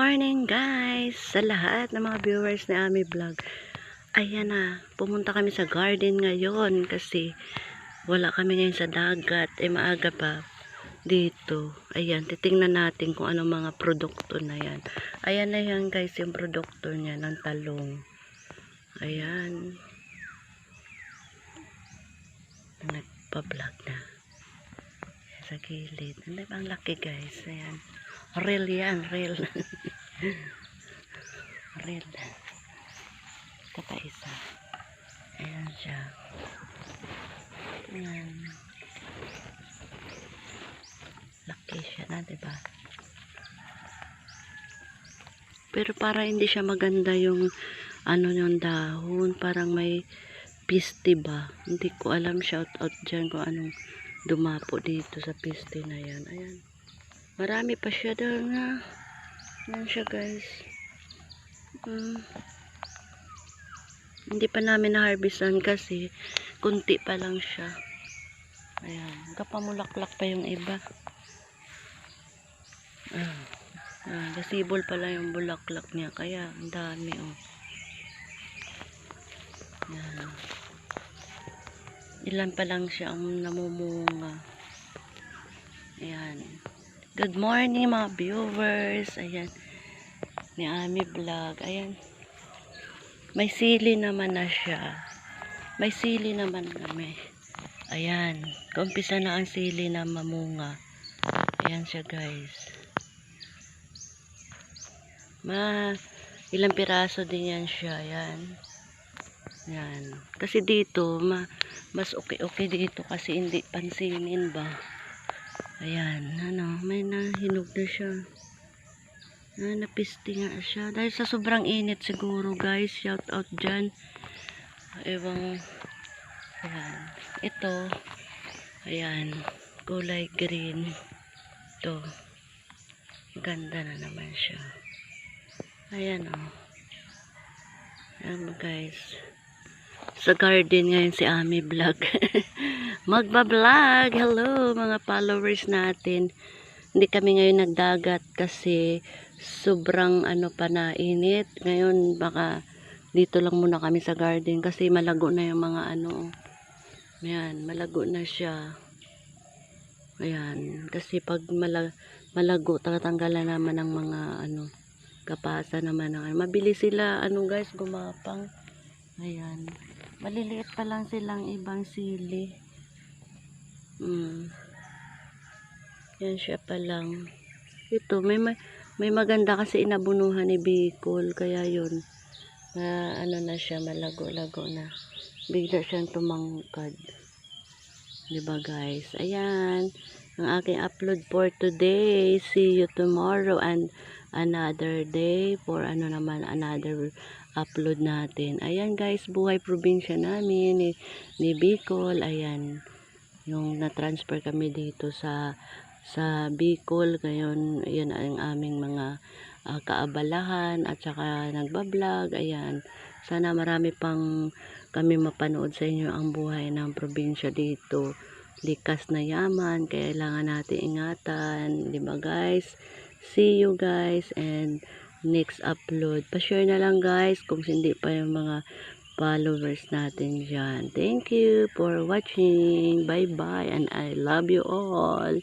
morning guys sa lahat ng mga viewers ni Ami Vlog. Ayan na, pumunta kami sa garden ngayon kasi wala kami ngayon sa dagat. Maaga pa dito. Ayan, titingnan natin kung anong mga produkto na yan. Ayan na yan guys, yung produkto niya ng talong. Ayan. Nagpa-vlog na. Sa gilid. Ang laki guys. Ayan. Real yan, real. Real. Ito pa isa. Ayan siya. Ayan. Laki siya na, diba? Pero para hindi siya maganda yung ano yung dahon. Parang may piste ba? Hindi ko alam, shout out dyan kung anong dumapo dito sa piste na yan. Ayan. Marami pa siya doon na. Ayan siya guys. Hindi pa namin na-harvestan kasi kunti pa lang siya. Ayan. Kapamulaklak pa yung iba. Gasibol pala yung bulaklak niya. Kaya ang dami oh. Ayan. Ilan pa lang siya ang namumunga. Ayan. Good morning mga viewers. Ayan. Ni Ami Vlog. Ayan. May sili naman na siya. May sili naman kami. Ayan. Kumpisa na ang sili na mamunga. Ayan siya guys. Ilang piraso din yan siya. Ayan. Ayan. Kasi dito, mas okay dito kasi hindi pansinin ba. Ayan, may nahinog na siya. Napiste nga siya. Dahil sa sobrang init siguro guys. Shout out dyan. Ewan. Ayan. Ito. Ayan. Kulay green. Ito. Ganda na naman siya. Ayan o. Ayan guys. Sa garden ngayon si Ami Vlog. Magba-vlog. Hello mga followers natin. Hindi kami ngayon nagdagat kasi sobrang pa na init. Ngayon baka dito lang muna kami sa garden kasi malago na yung mga Ayan, malago na siya. Ayan, kasi pag malago tatanggalan naman ng mga kapasa naman mabilis sila guys gumapang. Ayan. Maliliit pa lang silang ibang sili. Yan siya pa lang. Ito, may maganda kasi inabunuhan ni Bicol. Kaya yun. Na siya, malago-lago na. Bigla siyang tumangkad. Diba guys? Ayan. Ang aking upload for today. See you tomorrow and another day for another upload natin. Ayan guys, buhay probinsya namin ni Bicol. Ayan, yung na-transfer kami dito sa Bicol. Ngayon, ayan ang aming mga kaabalahan at saka nagbablog. Ayan, sana marami pang kami mapanood sa inyo ang buhay ng probinsya dito. Likas na yaman, kailangan natin ingatan. Diba guys? See you guys and next upload. Pa-share na lang guys kung hindi pa yung mga followers natin dyan. Thank you for watching. Bye bye and I love you all.